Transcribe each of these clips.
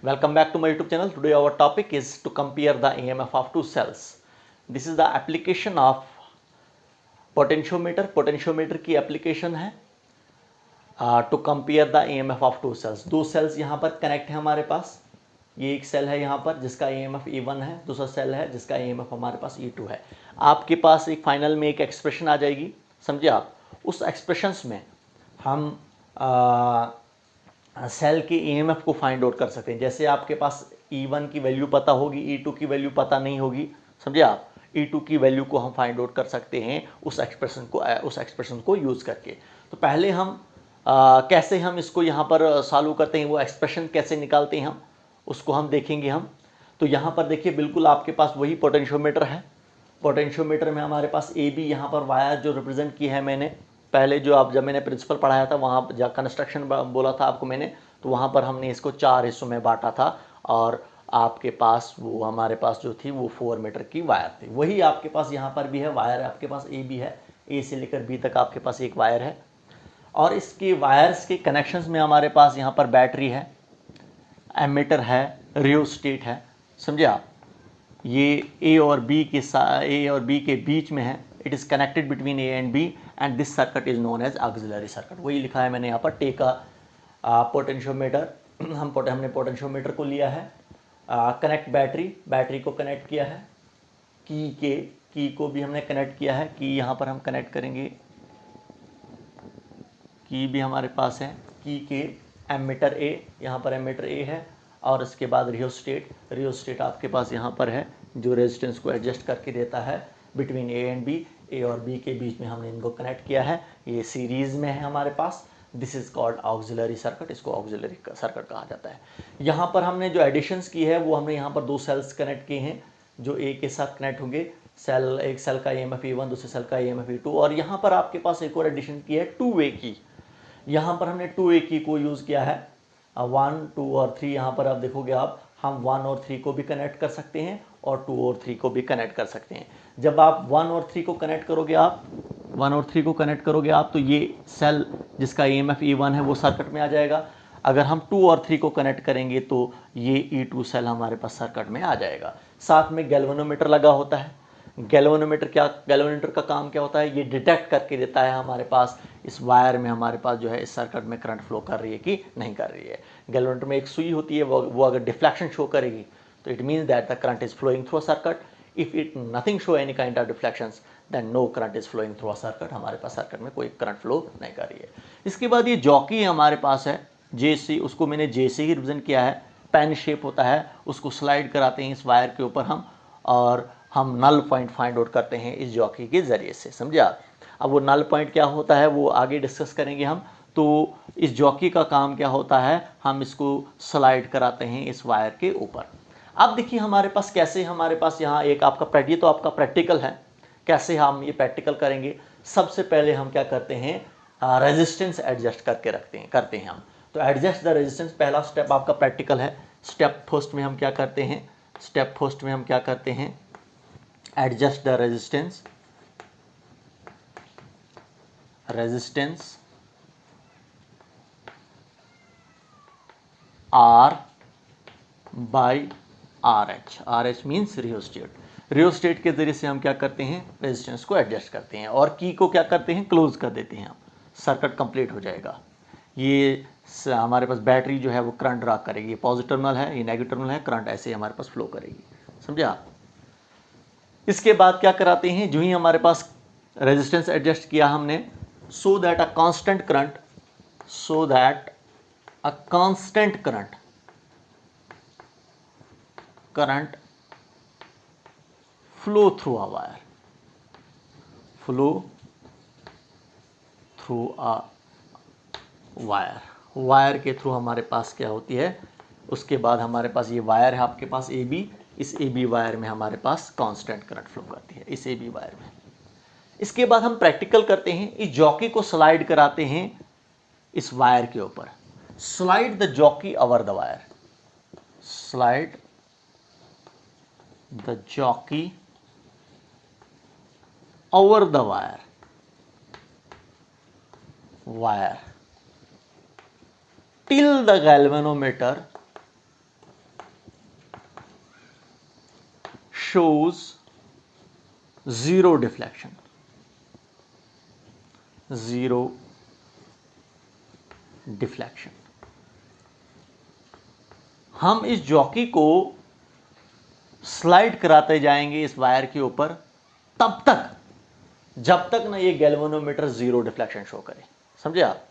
Welcome back to my YouTube channel. Today our topic is to compare the EMF of two cells. This is the application of potentiometer. Potentiometer की application है to compare the EMF of two cells. दो cells यहाँ पर connect है हमारे पास. ये एक cell है यहाँ पर जिसका EMF E1 है, दूसरा सेल है जिसका EMF हमारे पास E2 है. आपके पास एक फाइनल में एक एक्सप्रेशन आ जाएगी, समझे आप. उस एक्सप्रेशंस में हम सेल के EMF को फाइंड आउट कर सकते हैं. जैसे आपके पास E1 की वैल्यू पता होगी, E2 की वैल्यू पता नहीं होगी, समझे आप. E2 की वैल्यू को हम फाइंड आउट कर सकते हैं उस एक्सप्रेशन को यूज़ करके. तो पहले हम कैसे हम इसको यहाँ पर सॉल्व करते हैं, वो एक्सप्रेशन कैसे निकालते हैं हम, उसको हम देखेंगे हम. तो यहाँ पर देखिए बिल्कुल आपके पास वही पोटेंशियोमीटर है. पोटेंशियोमीटर में हमारे पास ए बी यहाँ पर वायर जो रिप्रेजेंट की है मैंने पहले जब मैंने प्रिंसिपल पढ़ाया था वहाँ जब कंस्ट्रक्शन बोला था आपको मैंने, तो वहाँ पर हमने इसको 4 हिस्सों में बांटा था और आपके पास वो हमारे पास जो थी वो 4 मीटर की वायर थी. वही आपके पास यहाँ पर भी है वायर, आपके पास ए बी है, ए से लेकर बी तक आपके पास एक वायर है. और इसके वायर्स के कनेक्शंस में हमारे पास यहाँ पर बैटरी है, एमीटर है, रियोस्टेट है, समझे आप. ये ए और बी के बीच में है. It is connected between A and B and this circuit is known as auxiliary circuit. वही लिखा है मैंने यहाँ पर टेक अ पोटेंशियोमीटर. हमने पोटेंशियोमीटर को लिया है, कनेक्ट बैटरी को कनेक्ट किया है, की को भी हमने कनेक्ट किया है. की यहाँ पर हम कनेक्ट करेंगे, की भी हमारे पास है. की के एमीटर ए, यहाँ पर एमीटर ए है. और इसके बाद रियोस्टेट आपके पास यहाँ पर है जो रेजिस्टेंस को एडजस्ट करके देता है बिटवीन ए एंड बी. ए और बी के बीच में हमने इनको कनेक्ट किया है, ये सीरीज़ में है हमारे पास. This is called auxiliary circuit, इसको ऑक्सिलरी सर्किट कहा जाता है. यहाँ पर हमने जो एडिशंस की है वो हमने यहाँ पर दो सेल्स कनेक्ट किए हैं जो ए के साथ कनेक्ट होंगे. एक सेल का EMF E1, दूसरे सेल का EMF E2. और यहाँ पर आपके पास एक और एडिशन की है 2 वे की. यहाँ पर हमने 2 वे की को यूज़ किया है. 1, 2 और 3 यहाँ पर आप देखोगे हम 1 और 3 को भी कनेक्ट कर सकते हैं और 2 और 3 को भी कनेक्ट कर सकते हैं. जब आप 1 और 3 को कनेक्ट करोगे आप तो ये सेल जिसका EMF E1 है वो सर्किट में आ जाएगा. अगर हम 2 और 3 को कनेक्ट करेंगे तो ये E2 सेल हमारे पास सर्किट में आ जाएगा. साथ में गैल्वेनोमीटर लगा होता है. गैल्वेनोमीटर का काम क्या होता है, ये डिटेक्ट करके देता है हमारे पास इस वायर में हमारे पास जो है इस सर्किट में करंट फ्लो कर रही है कि नहीं कर रही है. गैल्वेनोमीटर में एक सुई होती है, वो अगर डिफ्लेक्शन शो करेगी तो it means that the current is flowing through a circuit. If it nothing show any kind of deflections then no current is flowing through a circuit. हमारे पास सर्किट में कोई करंट फ्लो नहीं कर रही है. इसके बाद ये जॉकी हमारे पास है JC, उसको मैंने J से ही रिप्रेजेंट किया है. पेन शेप होता है, उसको स्लाइड कराते हैं इस वायर के ऊपर हम, और हम नल पॉइंट फाइंड आउट करते हैं इस जॉकी के ज़रिए से, समझे आप. अब वो नल पॉइंट क्या होता है वो आगे डिस्कस करेंगे हम. तो इस जॉकी का काम क्या होता है, हम इसको स्लाइड कराते हैं इस वायर के ऊपर. अब देखिए हमारे पास कैसे, हमारे पास यहाँ एक आपका ये तो आपका प्रैक्टिकल है. कैसे हम ये प्रैक्टिकल करेंगे, सबसे पहले हम क्या करते हैं, रेजिस्टेंस एडजस्ट करते हैं हम. तो एडजस्ट द रेजिस्टेंस पहला स्टेप आपका प्रैक्टिकल है. स्टेप फर्स्ट में हम क्या करते हैं, adjust the resistance R by RH means rheostat के जरिए से हम क्या करते हैं, रेजिस्टेंस को एडजस्ट करते हैं. और की को क्या करते हैं, क्लोज कर देते हैं हम. सर्किट कंप्लीट हो जाएगा. ये हमारे पास बैटरी जो है वो करंट ड्रा करेगी. ये पॉजिटिव टर्मिनल है, ये नेगेटिव टर्मिनल है, करंट ऐसे ही हमारे पास फ्लो करेगी, समझे आप. इसके बाद क्या कराते हैं, जो ही हमारे पास रेजिस्टेंस एडजस्ट किया हमने, सो that a constant current flow through a wire के थ्रू हमारे पास क्या होती है. उसके बाद हमारे पास ये वायर है आपके पास AB, इस AB वायर में हमारे पास कांस्टेंट करंट फ्लो करती है इस AB वायर में. इसके बाद हम प्रैक्टिकल करते हैं, इस जॉकी को स्लाइड कराते हैं इस वायर के ऊपर. Slide the jockey over the wire, slide the jockey over the wire till the galvanometer shows zero deflection, zero deflection। हम इस जॉकी को स्लाइड कराते जाएंगे इस वायर के ऊपर तब तक जब तक ना ये गैल्वेनोमीटर जीरो डिफ्लेक्शन शो करे। समझे आप?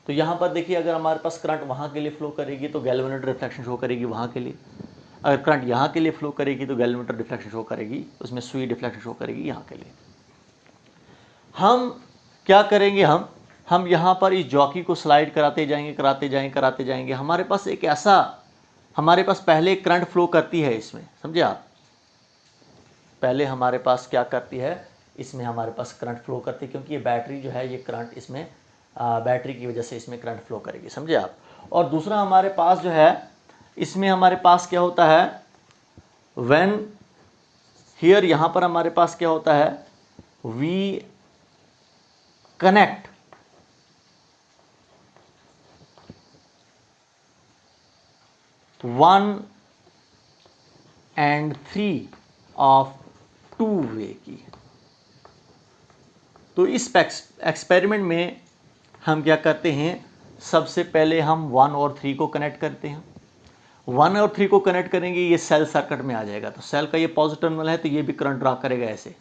तो यहां पर देखिए, अगर हमारे पास करंट वहां के लिए फ्लो करेगी तो गैल्वेनोमीटर डिफ्लेक्शन शो करेगी वहां के लिए। अगर करंट यहां के लिए फ्लो करेगी तो गैल्वेनोमीटर डिफ्लेक्शन शो करेगी, उसमें सुई डिफ्लेक्शन शो करेगी यहां के लिए। हम क्या करेंगे, हम यहां पर इस जॉकी को स्लाइड कराते जाएंगे। हमारे पास एक ऐसा, हमारे पास पहले करंट फ्लो करती है इसमें। समझे आप? पहले हमारे पास क्या करती है, इसमें हमारे पास करंट फ्लो करती है, क्योंकि ये बैटरी जो है, ये करंट इसमें बैटरी की वजह से इसमें करंट फ्लो करेगी। समझे आप? और दूसरा हमारे पास जो है, इसमें हमारे पास क्या होता है, व्हेन हियर, यहां पर हमारे पास क्या होता है, we connect one and three of two way की। तो इस एक्सपेरिमेंट में हम क्या करते हैं, सबसे पहले हम 1 और 3 को कनेक्ट करते हैं। 1 और 3 को कनेक्ट करेंगे, ये सेल सर्किट में आ जाएगा। तो सेल का ये पॉजिटिव टर्मिनल है, तो ये भी करंट ड्रा करेगा ऐसे,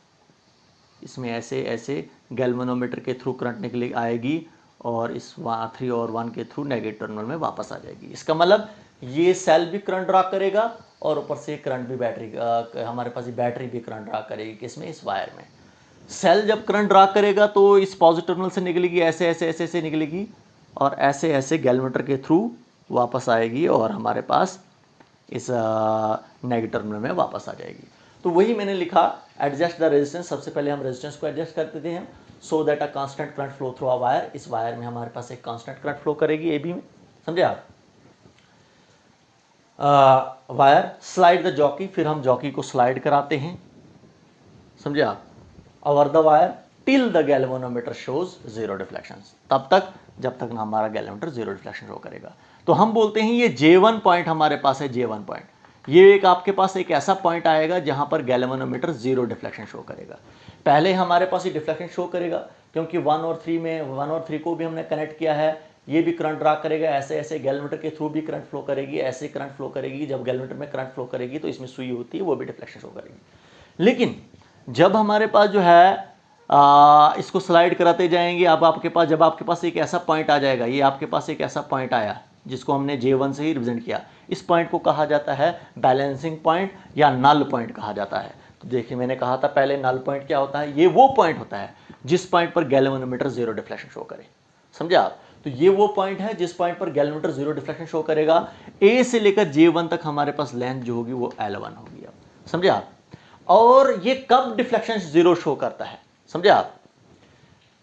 इसमें ऐसे गैल्वेनोमीटर के थ्रू करंट निकले आएगी और इस 3 और 1 के थ्रू नेगेटिव टर्मिनल में वापस आ जाएगी। इसका मतलब ये सेल भी करंट ड्रा करेगा और ऊपर से करंट भी बैटरी, हमारे पास ये बैटरी भी करंट ड्रा करेगी। किसमें? इस वायर में। सेल जब करंट ड्रा करेगा तो इस पॉजिटिव टर्मिनल से निकलेगी, ऐसे निकलेगी और ऐसे गैल्वेनोमीटर के थ्रू वापस आएगी और हमारे पास इस नेगेटिव टर्मिनल में वापस आ जाएगी। तो वही मैंने लिखा, एडजस्ट द रेजिस्टेंस। सबसे पहले हम रेजिस्टेंस को एडजस्ट कर देते हैं, सो that a constant current flow through a wire. इस वायर में हमारे पास एक कांस्टेंट करंट फ्लो करेगी ए बी में। समझे आप? वायर स्लाइड द जॉकी, फिर हम जॉकी को स्लाइड कराते हैं। समझे आप? Over the wire till the galvanometer shows zero deflection, तब तक जब तक ना हमारा गैल्वेनोमीटर जीरो डिफ्लेक्शन शो करेगा। तो हम बोलते हैं ये J1 पॉइंट हमारे पास है, J1 पॉइंट। ये एक आपके पास एक ऐसा पॉइंट आएगा जहां पर गैल्वेनोमीटर जीरो डिफ्लेक्शन शो करेगा। पहले हमारे पास ये डिफ्लेक्शन शो करेगा, क्योंकि 1 और 3 में 1 और 3 को भी हमने कनेक्ट किया है। ये भी करंट ड्रा करेगा, ऐसे गैल्वेनोमीटर के थ्रू भी करंट फ्लो करेगी, ऐसे करंट फ्लो करेगी। जब गैल्वेनोमीटर में करंट फ्लो करेगी तो इसमें सुई होती है, वो भी डिफ्लेक्शन शो करेगी। लेकिन जब हमारे पास जो है इसको स्लाइड कराते जाएंगे, अब आपके पास, जब आपके पास एक ऐसा पॉइंट आ जाएगा, ये आपके पास एक ऐसा पॉइंट आया जिसको हमने J1 से ही रिप्रेजेंट किया। इस पॉइंट को कहा जाता है बैलेंसिंग पॉइंट या नल पॉइंट कहा जाता है। तो देखिए, मैंने कहा था पहले, नल पॉइंट क्या होता है, ये वो पॉइंट होता है जिस पॉइंट पर गैल्वेनोमीटर जीरो डिफ्लेक्शन शो करे। समझे आप? तो ये वो पॉइंट है जिस पॉइंट पर गैल्वेनोमीटर जीरो डिफ्लेक्शन शो करेगा। ए से लेकर J1 तक हमारे पास लेंथ जो होगी वो L1 होगी। अब समझे आप? और ये कब डिफ्लेक्शन जीरो शो करता है? समझे आप?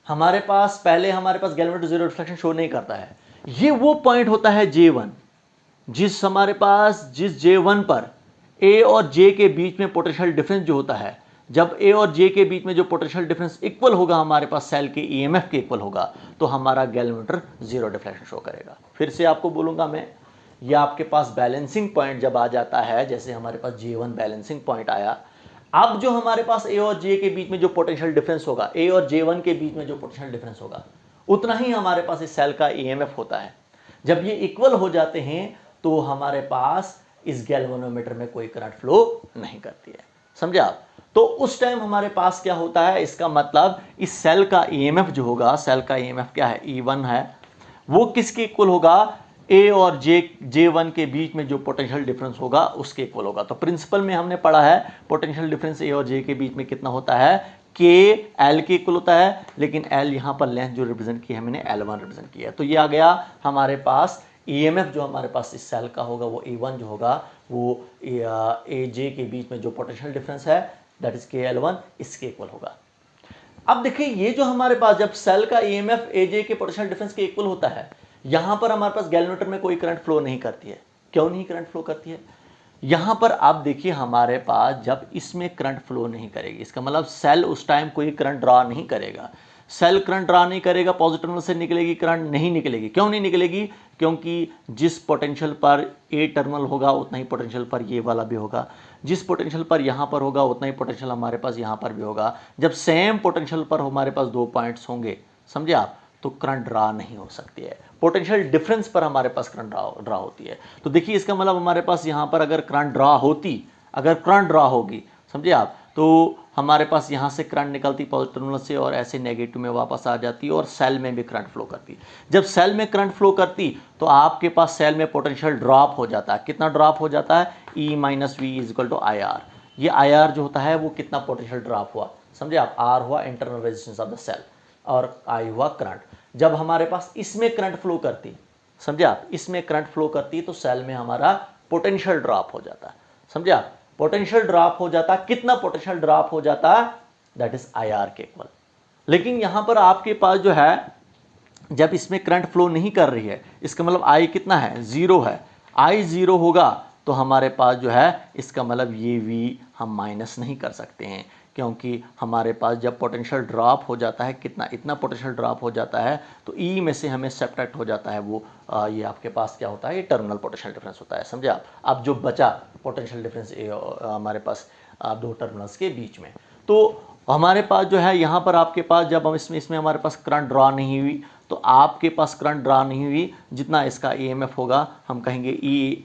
हमारे पास पहले हमारे पास गैल्वेनोमीटर जीरो डिफ्लेक्शन शो नहीं करता है। ये वो पॉइंट होता है J1, जिस J1 पर A और J के बीच में पोटेंशियल डिफरेंस जो होता है, जब A और J के बीच में जो पोटेंशियल डिफरेंस इक्वल होगा, हमारे पास सेल के EMF के इक्वल होगा, तो हमारा गैल्वेनोमीटर जीरो डिफ्लेक्शन शो करेगा। फिर से आपको बोलूंगा मैं, ये आपके पास बैलेंसिंग पॉइंट जब आ जाता है, जैसे हमारे पास J1 बैलेंसिंग पॉइंट आया, अब जो हमारे पास A और J के बीच में जो पोटेंशियल डिफरेंस होगा, A और J1 के बीच में जो पोटेंशियल डिफरेंस होगा, उतना ही हमारे पास इस सेल का EMF होता है। जब ये इक्वल हो जाते हैं तो हमारे पास इस गैल्वेनोमीटर में कोई करंट फ्लो नहीं करती है। समझे आप? तो उस टाइम हमारे पास क्या होता है, इसका मतलब इस सेल का EMF जो होगा, सेल का EMF क्या है, E1 है, वो किसके इक्वल होगा, A और J1 के बीच में जो पोटेंशियल डिफरेंस होगा उसके इक्वल होगा। तो प्रिंसिपल में हमने पढ़ा है पोटेंशियल डिफरेंस A और J के बीच में कितना होता है, K L के इक्वल होता है, लेकिन L यहाँ पर लेंथ जो रिप्रेजेंट की है मैंने L1 रिप्रेजेंट किया है। तो ये आ गया हमारे पास EMF जो हमारे पास इस सेल का होगा वो E1 जो होगा वो AJ के बीच में जो पोटेंशियल डिफरेंस है दैट इज KL1 इसके इक्वल होगा। अब देखिए, ये जो हमारे पास जब सेल का EMF AJ के पोटेंशियल डिफरेंस के इक्वल होता है, यहां पर हमारे पास गैल्वेनोमीटर में कोई करंट फ्लो नहीं करती है। क्यों नहीं करंट फ्लो करती है? यहां पर आप देखिए, हमारे पास जब इसमें करंट फ्लो नहीं करेगी, इसका मतलब सेल उस टाइम कोई करंट ड्रॉ नहीं करेगा। सेल करंट ड्रा नहीं करेगा, पॉजिटिव टर्मिनल से निकलेगी करंट नहीं निकलेगी। क्यों नहीं निकलेगी? क्योंकि जिस पोटेंशियल पर ए टर्मिनल होगा उतना ही पोटेंशियल पर ये वाला भी होगा, जिस पोटेंशियल पर यहाँ पर होगा उतना ही पोटेंशियल हमारे पास यहाँ पर भी होगा। जब सेम पोटेंशियल पर हमारे पास दो पॉइंट्स होंगे, समझे आप, तो करंट ड्रा नहीं हो सकती है। पोटेंशियल डिफरेंस पर हमारे पास करंट ड्रा होती है। तो देखिए इसका मतलब हमारे पास यहाँ पर अगर करंट ड्रा होती, अगर करंट ड्रा होगी, समझे आप, तो हमारे पास यहाँ से करंट निकलती पॉजिटिव टर्मिनल से और ऐसे नेगेटिव में वापस आ जाती और सेल में भी करंट फ्लो करती। जब सेल में करंट फ्लो करती तो आपके पास सेल में पोटेंशियल ड्रॉप हो जाता है। कितना ड्रॉप हो जाता है? E minus V is equal to I R. ये आई आर जो होता है वो कितना पोटेंशियल ड्रॉप हुआ, समझे आप। आर हुआ internal resistance of the cell और आई हुआ करंट। जब हमारे पास इसमें करंट फ्लो करती, समझे आप, इसमें करंट फ्लो करती तो सेल में हमारा पोटेंशियल ड्रॉप हो जाता, समझे आप। पोटेंशियल ड्रॉप हो जाता, कितना पोटेंशियल ड्रॉप हो जाता? दैट इज आई आर के इक्वल। लेकिन यहां पर आपके पास जो है, जब इसमें करंट फ्लो नहीं कर रही है, इसका मतलब आई कितना है? 0 है। आई 0 होगा तो हमारे पास जो है, इसका मतलब ये वी हम माइनस नहीं कर सकते हैं, क्योंकि हमारे पास जब पोटेंशियल ड्रॉप हो जाता है, कितना, इतना पोटेंशियल ड्रॉप हो जाता है, तो ई में से हमें सब्ट्रैक्ट हो जाता है वो ये आपके पास क्या होता है? ये टर्मिनल पोटेंशियल डिफरेंस होता है, समझे आप। अब जो बचा पोटेंशियल डिफरेंस हमारे पास दो टर्मिनल्स के बीच में, तो हमारे पास जो है यहाँ पर आपके पास जब हम इसमें हमारे पास करंट ड्रा नहीं हुई, तो आपके पास करंट ड्रा नहीं हुई, जितना इसका ईएमएफ होगा हम कहेंगे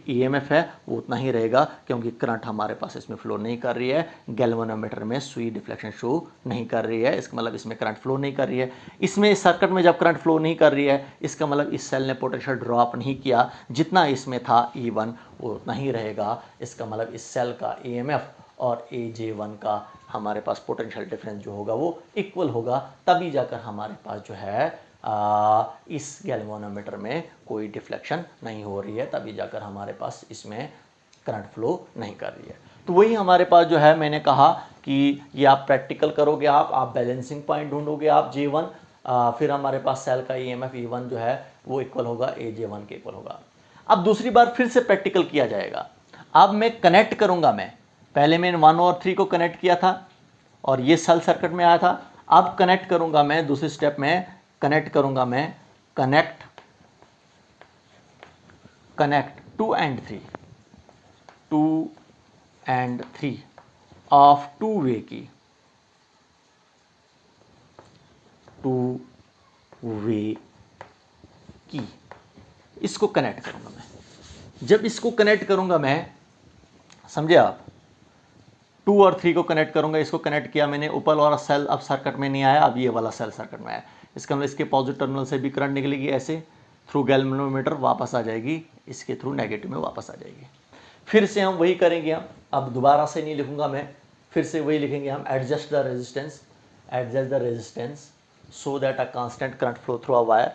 ईएमएफ है वो उतना ही रहेगा, क्योंकि करंट हमारे पास इसमें फ्लो नहीं कर रही है। गैल्वेनोमीटर में सुई डिफ्लेक्शन शो नहीं कर रही है, इसका मतलब इसमें करंट फ्लो नहीं कर रही है। इसमें इस सर्किट में जब करंट फ्लो नहीं कर रही है, इसका मतलब इस सेल ने पोटेंशियल ड्रॉप नहीं किया, जितना इसमें था E1 वो उतना ही रहेगा। इसका मतलब इस सेल का ईएमएफ और AJ1 का हमारे पास पोटेंशियल डिफरेंस जो होगा वो इक्वल होगा, तभी जाकर हमारे पास जो है इस गैल्वेनोमीटर में कोई डिफ्लेक्शन नहीं हो रही है, तभी जाकर हमारे पास इसमें करंट फ्लो नहीं कर रही है। तो वही हमारे पास जो है, मैंने कहा कि ये आप प्रैक्टिकल करोगे, आप बैलेंसिंग पॉइंट ढूंढोगे आप J1, फिर हमारे पास सेल का EMF E1 जो है वो इक्वल होगा AJ1 के इक्वल होगा। अब दूसरी बार फिर से प्रैक्टिकल किया जाएगा। अब मैं कनेक्ट करूंगा, मैं पहले मैंने 1 और 3 को कनेक्ट किया था और ये सेल सर्किट में आया था। अब कनेक्ट करूंगा मैं, दूसरे स्टेप में कनेक्ट करूंगा मैं, कनेक्ट 2 and 3 ऑफ 2 वे की, 2 वे की, इसको कनेक्ट करूंगा मैं। जब इसको कनेक्ट करूंगा मैं, समझे आप, 2 और 3 को कनेक्ट करूंगा। इसको कनेक्ट किया मैंने, ऊपर वाला सेल अब सर्किट में नहीं आया, अब ये वाला सेल सर्किट में आया। इसका मतलब इसके पॉजिटिव टर्मिनल से भी करंट निकलेगी, ऐसे थ्रू गैल्वेनोमीटर वापस आ जाएगी, इसके थ्रू नेगेटिव में वापस आ जाएगी। फिर से हम वही करेंगे, हम अब दोबारा से नहीं लिखूंगा मैं, फिर से वही लिखेंगे हम, adjust the resistance so that a constant current flow through a wire.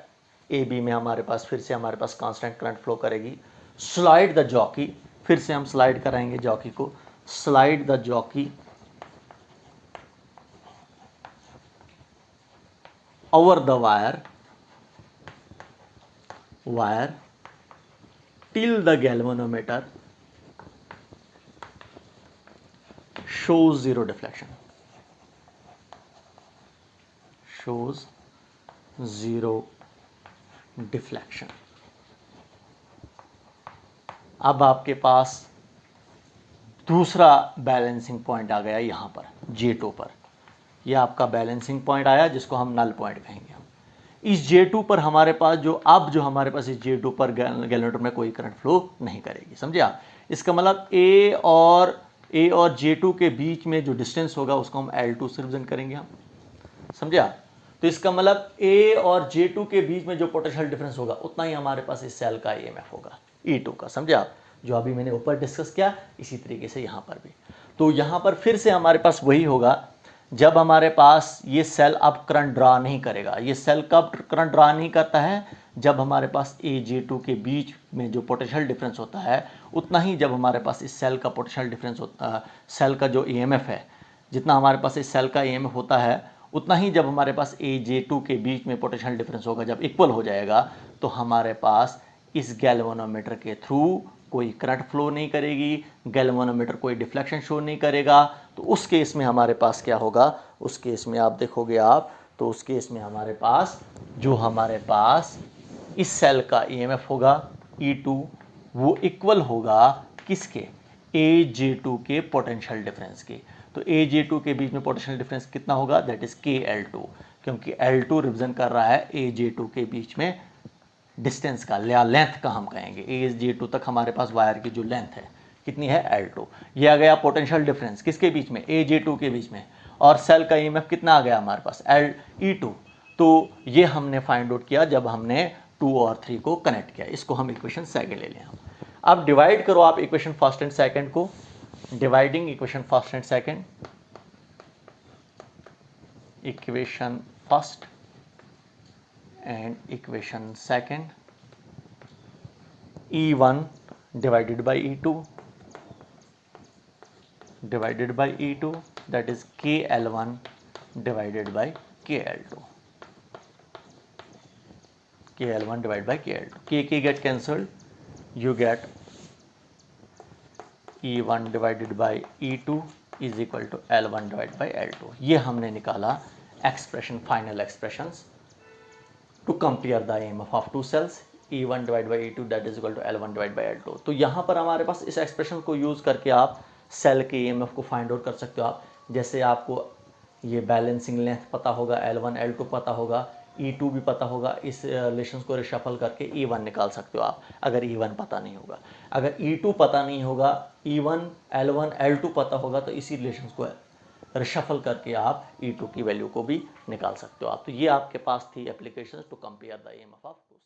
A B में हमारे पास फिर से हमारे पास कांस्टेंट करंट फ्लो करेगी। स्लाइड द जॉकी, फिर से हम स्लाइड कराएंगे जॉकी को, slide the jockey over the wire till the galvanometer shows zero deflection, shows zero deflection। अब आपके पास दूसरा बैलेंसिंग पॉइंट आ गया यहाँ पर J2 पर। यह आपका बैलेंसिंग पॉइंट आया जिसको हम नल पॉइंट कहेंगे। हम इस J2 पर हमारे पास जो हमारे पास इस J2 पर गैल्वेनोमीटर में कोई करंट फ्लो नहीं करेगी, समझे आप। इसका मतलब A और J2 के बीच में जो डिस्टेंस होगा उसको हम L2 से रिप्रेजेंट करेंगे हम, समझे आप। तो इसका मतलब A और J2 के बीच में जो पोटेंशियल डिफरेंस होगा उतना ही हमारे पास इस सेल का EMF होगा E2 का, समझे आप। जो अभी मैंने ऊपर डिस्कस किया इसी तरीके से यहाँ पर भी। तो यहाँ पर फिर से हमारे पास वही होगा, जब हमारे पास ये सेल अब करंट ड्रा नहीं करेगा। ये सेल कब करंट ड्रा नहीं करता है? जब हमारे पास AJ2 के बीच में जो पोटेंशियल डिफरेंस होता है उतना ही जब हमारे पास इस सेल का पोटेंशियल डिफरेंस होता, सेल का जो EMF है, जितना हमारे पास इस सेल का EMF होता है उतना ही जब हमारे पास AJ2 के बीच में पोटेंशियल डिफरेंस होगा, जब इक्वल हो जाएगा तो हमारे पास इस गैल्वेनोमीटर के थ्रू कोई करंट फ्लो नहीं करेगी, गैल्वेनोमीटर कोई डिफ्लेक्शन शो नहीं करेगा। तो उस केस में हमारे पास क्या होगा? उस केस में आप देखोगे आप तो उस केस में हमारे पास इस सेल का EMF होगा E2, वो इक्वल होगा किसके, AJ2 के पोटेंशियल डिफरेंस के। तो AJ2 के बीच में पोटेंशियल डिफरेंस कितना होगा, दैट इज KL2, क्योंकि L2 रिप्रेजेंट कर रहा है AJ2 के बीच में डिस्टेंस का या लेंथ का हम कहेंगे। AJ2 तक हमारे पास वायर की जो लेंथ है कितनी है, L2। ये आ गया पोटेंशियल डिफरेंस किसके बीच में, AJ2 के बीच में। और सेल का EMF कितना आ गया हमारे पास, E2। तो ये हमने फाइंड आउट किया जब हमने 2 और 3 को कनेक्ट किया। इसको हम इक्वेशन सेकंड ले लें। अब डिवाइड करो आप इक्वेशन फर्स्ट एंड सेकंड को, dividing equation first and second, equation first and equation second, E1 divided by E2 divided by E2, that is KL1 divided by KL2, KL1 divided by KL2, K get cancelled, you get E1 divided by E2 is equal to L1 divided by L2। ये हमने निकाला expression, final expressions to compare the EMF of two cells, E1 divided by E2 that is equal to L1 divided by L2। तो यहाँ पर हमारे पास इस expression को use करके आप सेल के EMF को फाइंड आउट कर सकते हो। आप जैसे आपको ये बैलेंसिंग लेंथ पता होगा, L1 L2 पता होगा, E2 भी पता होगा, इस रिलेशंस को रिशफल करके E1 निकाल सकते हो आप, अगर E1 पता नहीं होगा। अगर E2 पता नहीं होगा, E1 L1 L2 पता होगा, तो इसी रिलेशंस को रिशफल करके आप E2 की वैल्यू को भी निकाल सकते हो आप। तो ये आपके पास थी applications to compare the EMF of to.